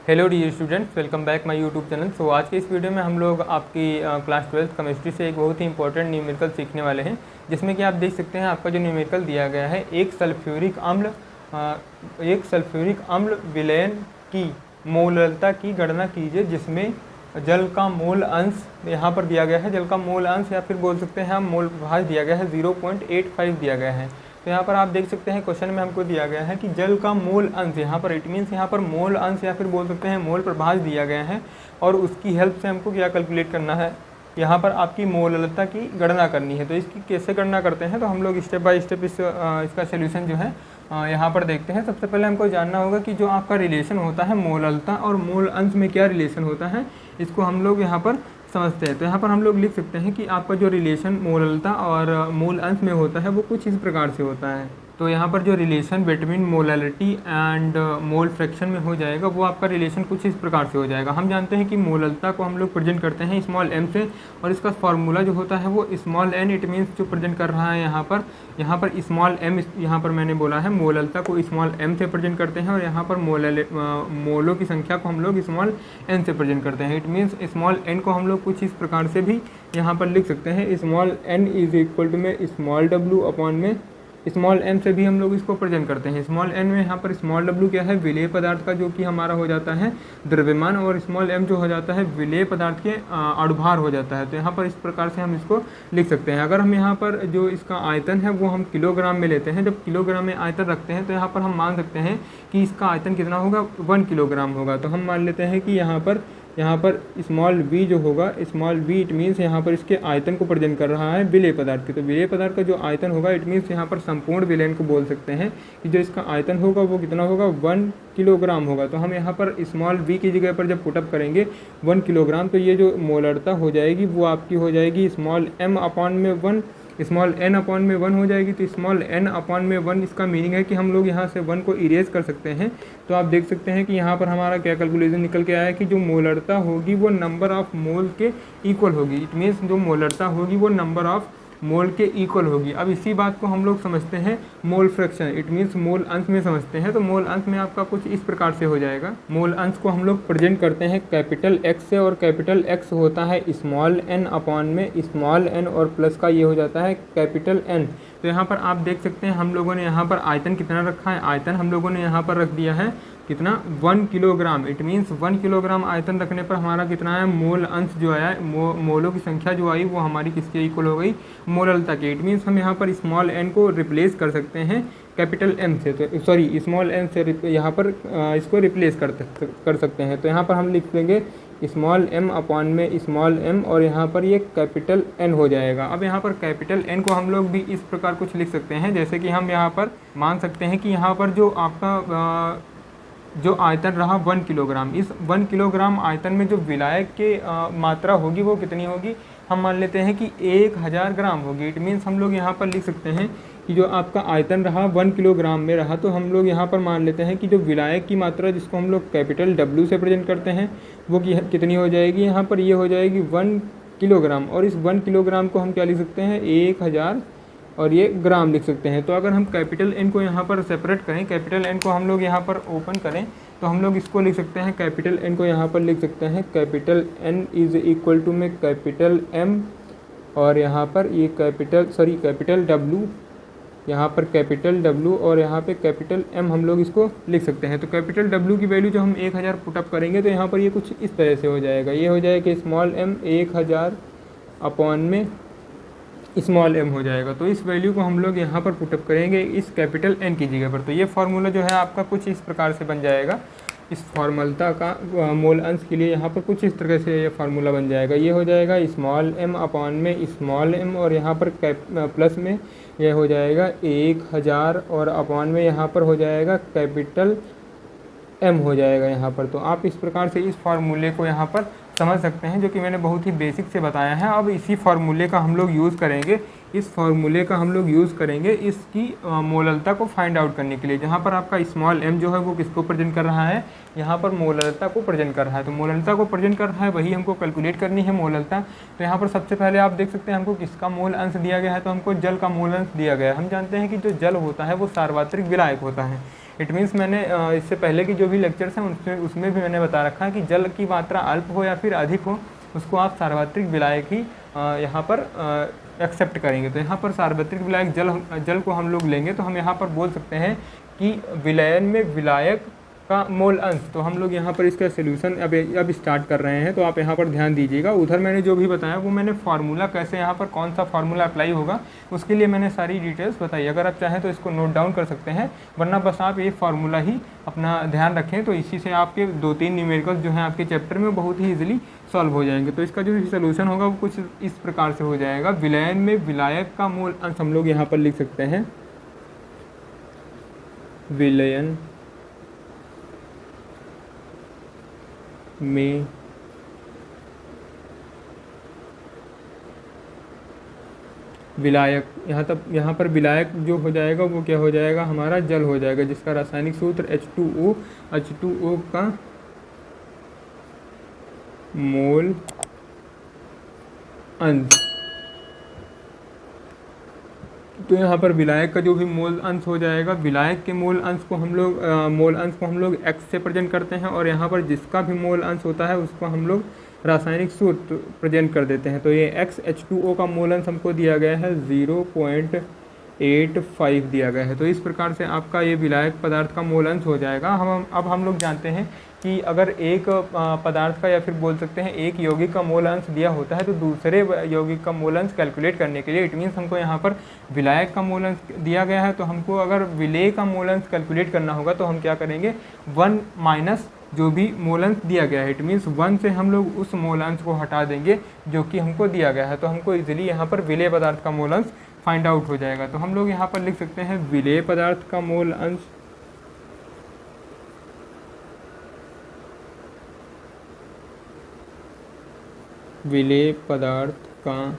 Hello dear students, welcome back my YouTube channel. So आज के इस वीडियो में हम लोग आपकी क्लास 12th केमिस्ट्री से एक बहुत ही इंपॉर्टेंट न्यूमेरिकल सीखने वाले हैं, जिसमें कि आप देख सकते हैं आपका जो न्यूमेरिकल दिया गया है एक सल्फ्यूरिक अम्ल विलयन की मोललता की गणना कीजिए, जिसमें जल का मोल अंश यहाँ पर दिया गया है। जल का मोल अंश या फिर बोल सकते हैं हम मोल प्रभाज दिया गया है 0.85 दिया गया है। तो यहाँ पर आप देख सकते हैं क्वेश्चन में हमको दिया गया है कि जल का मोल अंश, यहाँ पर इट मीन्स यहाँ पर मोल अंश या फिर बोल सकते हैं मोल प्रभाज दिया गया है, और उसकी हेल्प से हमको क्या कैलकुलेट करना है, यहाँ पर आपकी मोललता की गणना करनी है। तो इसकी कैसे गणना करते हैं, तो हम लोग स्टेप बाय स्टेप इसका सोल्यूशन जो है यहाँ पर देखते हैं। सबसे पहले हमको जानना होगा कि जो आपका रिलेशन होता है मोललता और मोल अंश में क्या रिलेशन होता है, इसको हम लोग यहाँ पर समझते हैं। तो यहाँ पर हम लोग लिख सकते हैं कि आपका जो रिलेशन मोललता और मोल अंश में होता है वो कुछ इस प्रकार से होता है। तो यहाँ पर जो relation between molality and mole fraction में हो जाएगा वो आपका रिलेशन कुछ इस प्रकार से हो जाएगा। हम जानते हैं कि मोललता को हम लोग प्रेजेंट करते हैं स्मॉल m से, और इसका फार्मूला जो होता है वो स्मॉल n, इट मीन्स जो प्रेजेंट कर रहा है यहाँ पर स्मॉल m, यहाँ पर मैंने बोला है मोललता को स्मॉल m से प्रेजेंट करते हैं, और यहाँ पर मोलों की संख्या को हम लोग स्मॉल n से प्रेजेंट करते हैं। इट मीन्स स्मॉल n को हम लोग कुछ इस प्रकार से भी यहाँ पर लिख सकते हैं, small n is equal to में स्मॉल w अपॉन में स्मॉल m से भी हम लोग इसको प्रेजेंट करते हैं। स्मॉल n में यहाँ पर स्मॉल w क्या है, विलेय पदार्थ का, जो कि हमारा हो जाता है द्रव्यमान, और स्मॉल m जो हो जाता है विलेय पदार्थ के अणुभार हो जाता है। तो यहाँ पर इस प्रकार से हम इसको लिख सकते हैं। अगर हम यहाँ पर जो इसका आयतन है वो हम किलोग्राम में लेते हैं, जब किलोग्राम में आयतन रखते हैं तो यहाँ पर हम मान सकते हैं कि इसका आयतन कितना होगा, 1 किलोग्राम होगा। तो हम मान लेते हैं कि यहाँ पर स्मॉल v जो होगा, स्मॉल v इट मीन्स यहाँ पर इसके आयतन को प्रेजेंट कर रहा है विलेय पदार्थ के। तो विलेय पदार्थ का जो आयतन होगा इट मीन्स यहाँ पर संपूर्ण विलयन को बोल सकते हैं कि जो इसका आयतन होगा वो कितना होगा, 1 किलोग्राम होगा। तो हम यहाँ पर स्मॉल v की जगह पर जब पुटअप करेंगे 1 किलोग्राम, तो ये जो मोलरता हो जाएगी वो आपकी हो जाएगी स्मॉल m अपॉन में 1, स्मॉल n अपॉन में 1 हो जाएगी। तो स्मॉल n अपॉन में 1 इसका मीनिंग है कि हम लोग यहाँ से 1 को इरेज कर सकते हैं। तो आप देख सकते हैं कि यहाँ पर हमारा क्या कैलकुलेशन निकल के आया है कि जो मोलरता होगी वो नंबर ऑफ मोल के इक्वल होगी। इट मीन्स जो मोलरता होगी वो नंबर ऑफ मोल के इक्वल होगी। अब इसी बात को हम लोग समझते हैं mole fraction, it means mole अंश में समझते हैं। तो मोल अंश में आपका कुछ इस प्रकार से हो जाएगा। मोल अंश को हम लोग प्रेजेंट करते हैं कैपिटल X से, और कैपिटल X होता है स्मॉल n अपॉन में स्मॉल n, और प्लस का ये हो जाता है कैपिटल N। तो यहाँ पर आप देख सकते हैं हम लोगों ने यहाँ पर आयतन कितना रखा है, आयतन हम लोगों ने यहाँ पर रख दिया है कितना, 1 किलोग्राम। इट मीन्स 1 किलोग्राम आयतन रखने पर हमारा कितना है, मोल अंश जो आया, मोलों की संख्या जो आई वो हमारी किसके इक्वल हो गई, मोललता के। इट मीन्स हम यहाँ पर स्मॉल n को रिप्लेस कर सकते हैं कैपिटल M से, तो सॉरी स्मॉल n से यहाँ पर इसको रिप्लेस कर सकते हैं। तो यहाँ पर हम लिख देंगे स्मॉल m अपॉन में स्मॉल m, और यहाँ पर ये कैपिटल N हो जाएगा। अब यहाँ पर कैपिटल N को हम लोग भी इस प्रकार कुछ लिख सकते हैं, जैसे कि हम यहाँ पर मान सकते हैं कि यहाँ पर जो आपका जो आयतन रहा 1 किलोग्राम, इस 1 किलोग्राम आयतन में जो विलायक के मात्रा होगी वो कितनी होगी, हम मान लेते हैं कि 1000 ग्राम होगी। इट मीन्स हम लोग यहाँ पर लिख सकते हैं कि जो आपका आयतन रहा 1 किलोग्राम में रहा, तो हम लोग यहाँ पर मान लेते हैं कि जो विलायक की मात्रा जिसको हम लोग कैपिटल W से प्रेजेंट करते हैं वो कितनी हो जाएगी, यहाँ पर ये हो जाएगी 1 किलोग्राम, और इस 1 किलोग्राम को हम क्या लिख सकते हैं, 1000 और ये ग्राम लिख सकते हैं। तो अगर हम कैपिटल N को यहाँ पर सेपरेट करें, कैपिटल N को हम लोग यहाँ पर ओपन करें, तो हम लोग इसको लिख सकते हैं, कैपिटल N को यहाँ पर लिख सकते हैं capital N is equal to में कैपिटल M, और यहाँ पर ये कैपिटल W, यहाँ पर कैपिटल W और यहाँ पे कैपिटल M हम लोग इसको लिख सकते हैं। तो कैपिटल W की वैल्यू जो हम 1000 पुटअप करेंगे तो यहाँ पर ये कुछ इस तरह से हो जाएगा। ये हो जाएगा स्मॉल m 1000 अपॉन में स्मॉल m हो जाएगा। तो इस वैल्यू को हम लोग यहाँ पर पुटअप करेंगे इस कैपिटल N की जगह पर। तो ये फार्मूला जो है आपका कुछ इस प्रकार से बन जाएगा। इस फॉर्मलता का मोल अंश के लिए यहाँ पर कुछ इस तरह से ये फार्मूला बन जाएगा। ये हो जाएगा स्मॉल m अपॉन में स्मॉल m, और यहाँ पर प्लस में ये हो जाएगा 1000, और अपॉन में यहाँ पर हो जाएगा कैपिटल M हो जाएगा यहाँ पर। तो आप इस प्रकार से इस फार्मूले को यहाँ पर समझ सकते हैं, जो कि मैंने बहुत ही बेसिक से बताया है। अब इसी फार्मूले का हम लोग यूज़ करेंगे, इसकी मोललता को फाइंड आउट करने के लिए, जहाँ पर आपका स्मॉल m जो है वो किसको प्रेजेंट कर रहा है, यहाँ पर मोललता को प्रेजेंट कर रहा है। तो मोललता को प्रेजेंट कर रहा है, वही हमको कैलकुलेट करनी है मोललता। तो यहाँ पर सबसे पहले आप देख सकते हैं हमको किसका मोल अंश दिया गया है, तो हमको जल का मोल अंश दिया गया है। हम जानते हैं कि जो जल होता है वो सार्वत्रिक विलायक होता है। इट मीन्स मैंने इससे पहले की जो भी लेक्चर्स हैं उसमें भी मैंने बता रखा है कि जल की मात्रा अल्प हो या फिर अधिक हो उसको आप सार्वत्रिक विलायक ही यहाँ पर एक्सेप्ट करेंगे। तो यहाँ पर सार्वत्रिक विलायक जल को हम लोग लेंगे तो हम यहाँ पर बोल सकते हैं कि विलयन में विलायक का मोल अंश। तो हम लोग यहाँ पर इसका सोल्यूशन अब स्टार्ट कर रहे हैं, तो आप यहाँ पर ध्यान दीजिएगा। उधर मैंने जो भी बताया वो मैंने फार्मूला कैसे यहाँ पर कौन सा फार्मूला अप्लाई होगा उसके लिए मैंने सारी डिटेल्स बताई। अगर आप चाहें तो इसको नोट डाउन कर सकते हैं, वरना बस आप ये फार्मूला ही अपना ध्यान रखें, तो इसी से आपके 2-3 न्यूमेरिकल्स जो हैं आपके चैप्टर में बहुत ही ईजिली सॉल्व हो जाएंगे। तो इसका जो सोल्यूशन होगा वो कुछ इस प्रकार से हो जाएगा। विलयन में विलायक का मोल अंश हम लोग यहाँ पर लिख सकते हैं, विलयन में विलायक, यहाँ पर विलायक जो हो जाएगा वो क्या हो जाएगा, हमारा जल हो जाएगा, जिसका रासायनिक सूत्र H2O का मोल अंश। तो यहाँ पर विलायक का जो भी मोल अंश हो जाएगा, विलायक के मोल अंश को हम लोग x से प्रेजेंट करते हैं, और यहाँ पर जिसका भी मोल अंश होता है उसको हम लोग रासायनिक सूत्र प्रेजेंट कर देते हैं। तो ये H2O का मोल अंश हमको दिया गया है 0.85 दिया गया है। तो इस प्रकार से आपका ये विलायक पदार्थ का मोल अंश हो जाएगा। अब हम लोग जानते हैं कि अगर एक पदार्थ का या फिर बोल सकते हैं एक यौगिक का मोल अंश दिया होता है तो दूसरे यौगिक का मोल अंश कैलकुलेट करने के लिए, इट मीन्स हमको यहाँ पर विलायक का मोल अंश दिया गया है, तो हमको अगर विलेय का मोल अंश कैलकुलेट करना होगा तो हम क्या करेंगे, 1 माइनस जो भी मोल अंश दिया गया है, इट मीन्स 1 से हम लोग उस मोल अंश को हटा देंगे जो कि हमको दिया गया है। तो हमको इजीली यहाँ पर विलेय पदार्थ का मोल अंश फाइंड आउट हो जाएगा। तो हम लोग यहाँ पर लिख सकते हैं विलेय पदार्थ का मोल अंश विलेय पदार्थ का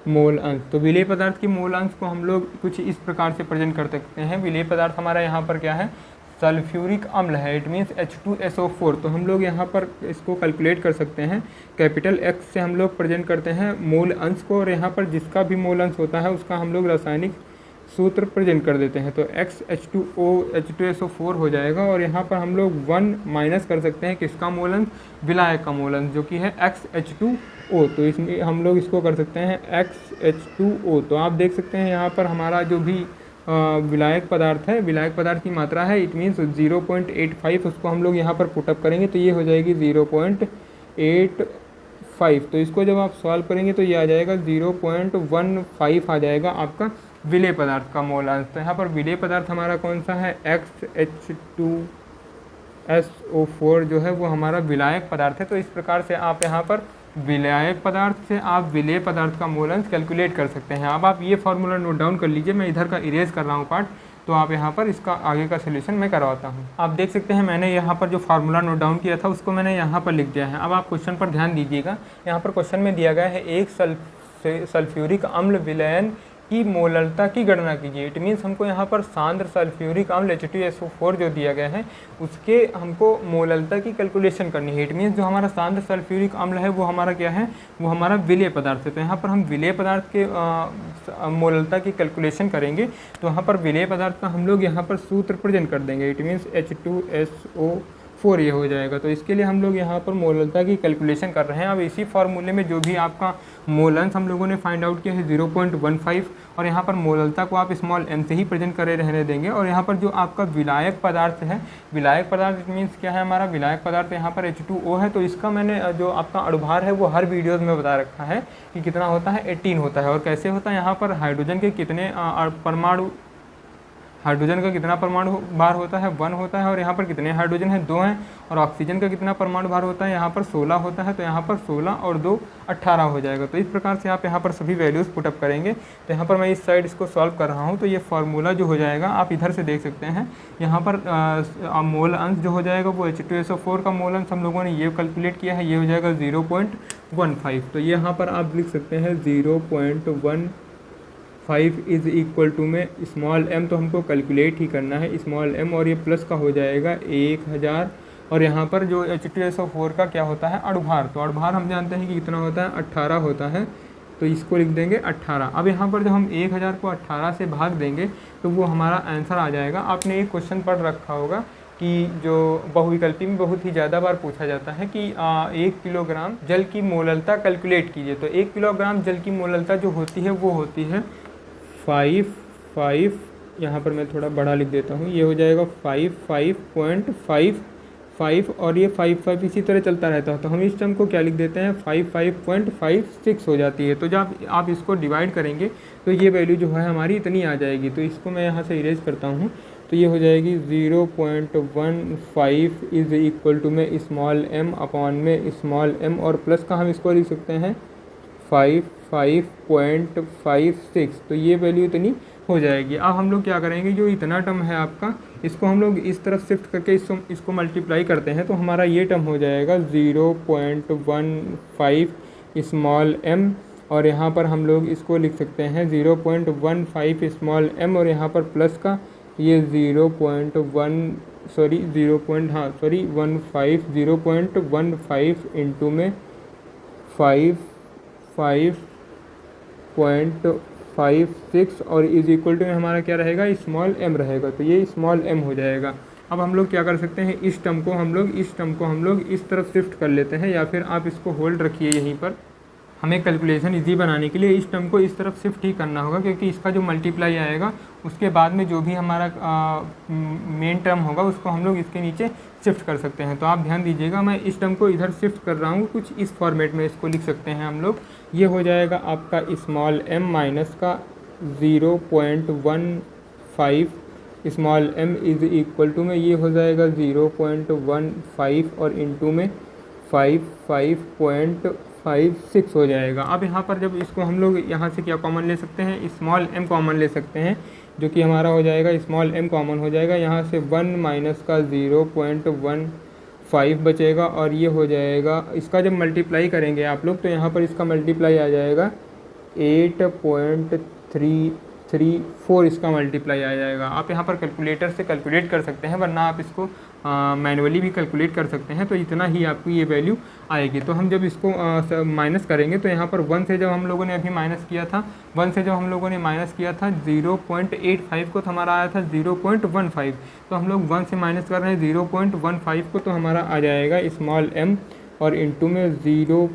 मोल अंश। तो विलेय पदार्थ की मोल अंश को हम लोग कुछ इस प्रकार से प्रेजेंट कर सकते हैं। विलेय पदार्थ हमारा यहाँ पर क्या है, सल्फ्यूरिक अम्ल है, इट मीन्स H2SO4। तो हम लोग यहाँ पर इसको कैलकुलेट कर सकते हैं, कैपिटल X से हम लोग प्रेजेंट करते हैं मोल अंश को, और यहाँ पर जिसका भी मोल अंश होता है उसका हम लोग रासायनिक सूत्र प्रेजेंट कर देते हैं। तो H2SO4 हो जाएगा, और यहाँ पर हम लोग 1 माइनस कर सकते हैं किसका मोल अंश, विलायक का मोल अंश, जो कि है XH2O। तो इसमें हम लोग इसको कर सकते हैं XH2O। तो आप देख सकते हैं यहाँ पर हमारा जो भी विलायक पदार्थ है, विलायक पदार्थ की मात्रा है, इट मीन्स 0.85, उसको हम लोग यहाँ पर पुटअप करेंगे तो ये हो जाएगी 0.85। तो इसको जब आप सॉल्व करेंगे तो ये आ जाएगा 0.15 आ जाएगा आपका विलेय पदार्थ का मोल अंश। तो यहाँ पर विलेय पदार्थ हमारा कौन सा है, XH2SO4 जो है वो हमारा विलायक पदार्थ है। तो इस प्रकार से आप यहाँ पर विलायक पदार्थ से आप विलेय पदार्थ का मोल अंश कैलकुलेट कर सकते हैं। अब आप ये फार्मूला नोट डाउन कर लीजिए, मैं इधर का इरेज कर रहा हूँ पार्ट, तो आप यहाँ पर इसका आगे का सोल्यूशन मैं करवाता हूँ। आप देख सकते हैं मैंने यहाँ पर जो फार्मूला नोट डाउन किया था उसको मैंने यहाँ पर लिख दिया है। अब आप क्वेश्चन पर ध्यान दीजिएगा, यहाँ पर क्वेश्चन में दिया गया है एक सल्फ्यूरिक अम्ल विलयन की मोलरता की गणना कीजिए। इट मीन्स हमको यहाँ पर सांद्र सल्फ्यूरिक अम्ल H2SO4 जो दिया गया है उसके हमको मोलरता की कैलकुलेशन करनी है। इट मीन्स जो हमारा सांद्र सल्फ्यूरिक अम्ल है वो हमारा क्या है, वो हमारा विलेय पदार्थ है। तो यहाँ पर हम विलेय पदार्थ के मोलरता की कैलकुलेशन करेंगे, तो यहाँ पर विलेय पदार्थ का हम लोग यहाँ पर सूत्र प्रेजेंट कर देंगे, इट मीन्स H2SO4 ये हो जाएगा। तो इसके लिए हम लोग यहाँ पर मोलरता की कैलकुलेशन कर रहे हैं। अब इसी फार्मूले में जो भी आपका मोल अंश हम लोगों ने फाइंड आउट किया है 0.15, और यहाँ पर मोलरता को आप स्मॉल m से ही प्रेजेंट करे रहने देंगे। और यहाँ पर जो आपका विलायक पदार्थ है, विलायक पदार्थ मीन्स क्या है, हमारा विलायक पदार्थ यहाँ पर H2O है। तो इसका मैंने जो आपका अणुभार है वो हर वीडियोज़ में बता रखा है कि कितना होता है, 18 होता है। और कैसे होता है, यहाँ पर हाइड्रोजन के कितने परमाणु, हाइड्रोजन का कितना परमाणु भार होता है, 1 होता है। और यहाँ पर कितने हाइड्रोजन है, 2 हैं। और ऑक्सीजन का कितना परमाणु भार होता है, यहाँ पर 16 होता है। तो यहाँ पर 16 और 2 18 हो जाएगा। तो इस प्रकार से आप यहाँ पर सभी वैल्यूज़ पुटअप करेंगे। तो यहाँ पर मैं इस साइड इसको सॉल्व कर रहा हूँ, तो ये फार्मूला जो हो जाएगा आप इधर से देख सकते हैं। यहाँ पर मोल अंश जो हो जाएगा वो H2SO4 का मोल अंश हम लोगों ने ये कैलकुलेट किया है, ये हो जाएगा 0.15। तो ये यहाँ पर आप लिख सकते हैं 0.15 इज़ इक्वल टू में स्मॉल m, तो हमको कैलकुलेट ही करना है स्मॉल m, और ये प्लस का हो जाएगा 1000। और यहाँ पर जो H2SO4 का क्या होता है, अणुभार, तो अणुभार हम जानते हैं कि कितना होता है, 18 होता है। तो इसको लिख देंगे 18। अब यहाँ पर जब हम 1000 को 18 से भाग देंगे तो वो हमारा आंसर आ जाएगा। आपने एक क्वेश्चन पढ़ रखा होगा कि जो बहुविकल्पी में बहुत ही ज़्यादा बार पूछा जाता है कि 1 किलोग्राम जल की मोललता कैलकुलेट कीजिए। तो 1 किलोग्राम जल की मोललता जो होती है वो होती है 5 यहाँ पर मैं थोड़ा बड़ा लिख देता हूँ, ये हो जाएगा 5 और ये 5 इसी तरह चलता रहता है। तो हम इस टर्म को क्या लिख देते हैं 5.56 हो जाती है। तो जब आप इसको डिवाइड करेंगे तो ये वैल्यू जो है हमारी इतनी आ जाएगी। तो इसको मैं यहाँ से इरेज करता हूँ, तो ये हो जाएगी 0.15 इज़ इक्वल टू में स्मॉल m अपॉन में स्मॉल m और प्लस का हम इसको लिख सकते हैं 5.56। तो ये वैल्यू इतनी हो जाएगी। अब हम लोग क्या करेंगे, जो इतना टर्म है आपका इसको हम लोग इस तरफ शिफ्ट करके इसको मल्टीप्लाई करते हैं तो हमारा ये टर्म हो जाएगा 0.15 स्मॉल m और यहाँ पर हम लोग इसको लिख सकते हैं 0.15 स्मॉल m और यहाँ पर प्लस का ये 0.15 इंटू में 5.56 और इज इक्वल टू में हमारा क्या रहेगा स्मॉल m रहेगा। तो ये स्मॉल m हो जाएगा। अब हम लोग क्या कर सकते हैं, इस टर्म को हम लोग इस तरफ शिफ्ट कर लेते हैं, या फिर आप इसको होल्ड रखिए यहीं पर। हमें कैलकुलेशन इजी बनाने के लिए इस टर्म को इस तरफ शिफ्ट ही करना होगा, क्योंकि इसका जो मल्टीप्लाई आएगा उसके बाद में जो भी हमारा मेन टर्म होगा उसको हम लोग इसके नीचे शिफ्ट कर सकते हैं। तो आप ध्यान दीजिएगा, मैं इस टर्म को इधर शिफ्ट कर रहा हूँ, कुछ इस फॉर्मेट में इसको लिख सकते हैं हम लोग। ये हो जाएगा आपका स्मॉल m माइनस का 0.15 small m is equal to में ये हो जाएगा 0.15 और इंटू में 5.56 हो जाएगा। अब यहाँ पर जब इसको हम लोग यहाँ से क्या कॉमन ले सकते हैं, स्मॉल m कॉमन ले सकते हैं, जो कि हमारा हो जाएगा स्मॉल m कॉमन हो जाएगा। यहाँ से 1 माइनस का 0.15 बचेगा और ये हो जाएगा, इसका जब मल्टीप्लाई करेंगे आप लोग तो यहाँ पर इसका मल्टीप्लाई आ जाएगा 8.334 इसका मल्टीप्लाई आ जाएगा। आप यहाँ पर कैलकुलेटर से कैलकुलेट कर सकते हैं, वरना आप इसको मैनुअली भी कैलकुलेट कर सकते हैं। तो इतना ही आपकी ये वैल्यू आएगी। तो हम जब इसको माइनस करेंगे तो यहाँ पर 1 से जब हम लोगों ने अभी माइनस किया था 0.85 को, तो हमारा आया था 0.15। तो हम लोग 1 से माइनस कर रहे हैं 0.15 को, तो हमारा आ जाएगा स्मॉल m और इंटू में 0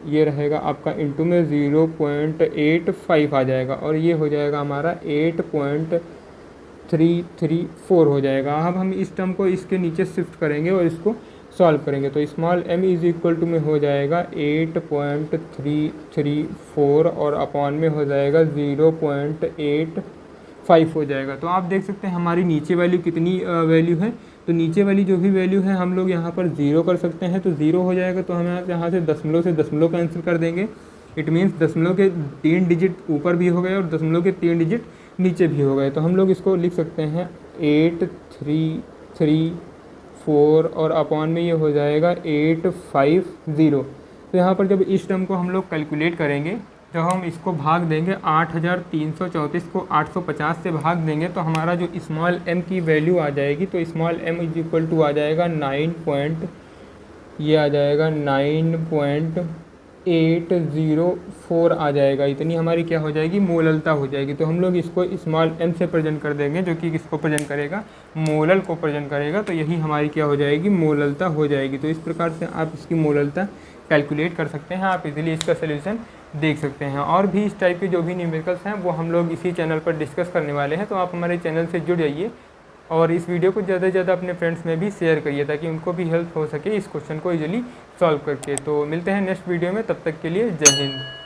ये रहेगा आपका इंटू में 0.85 आ जाएगा और ये हो जाएगा हमारा 8.334 हो जाएगा। अब हम इस टर्म को इसके नीचे शिफ्ट करेंगे और इसको सॉल्व करेंगे। तो small m is equal to में हो जाएगा 8.334 और अपॉन में हो जाएगा 0.85 हो जाएगा। तो आप देख सकते हैं हमारी नीचे वैल्यू कितनी वैल्यू है। तो नीचे वाली जो भी वैल्यू है हम लोग यहाँ पर 0 कर सकते हैं, तो 0 हो जाएगा। तो हम यहाँ से दशमलव कैंसिल कर देंगे। इट मीन्स दशमलव के 3 डिजिट ऊपर भी हो गए और दशमलव के 3 डिजिट नीचे भी हो गए। तो हम लोग इसको लिख सकते हैं 8334 और अपॉन में ये हो जाएगा 850। तो यहाँ पर जब इस टर्म को हम लोग कैलकुलेट करेंगे, जब हम इसको भाग देंगे 8334 को 850 से भाग देंगे तो हमारा जो स्मॉल m की वैल्यू आ जाएगी, तो small m is equal to आ जाएगा 9.804 आ जाएगा। इतनी हमारी क्या हो जाएगी, मोललता हो जाएगी। तो हम लोग इसको स्मॉल m से प्रेजेंट कर देंगे, जो कि किसको प्रेजेंट करेगा, मोलल को प्रेजेंट करेगा। तो यही हमारी क्या हो जाएगी, मोललता हो जाएगी। तो इस प्रकार से आप इसकी मोललता कैलकुलेट कर सकते हैं। आप इजीली इसका सलूशन देख सकते हैं। और भी इस टाइप के जो भी न्यूमेरिकल्स हैं वो हम लोग इसी चैनल पर डिस्कस करने वाले हैं। तो आप हमारे चैनल से जुड़ जाइए और इस वीडियो को ज़्यादा से ज़्यादा अपने फ्रेंड्स में भी शेयर करिए, ताकि उनको भी हेल्प हो सके इस क्वेश्चन को इजीली सॉल्व करके। तो मिलते हैं नेक्स्ट वीडियो में, तब तक के लिए जय हिंद।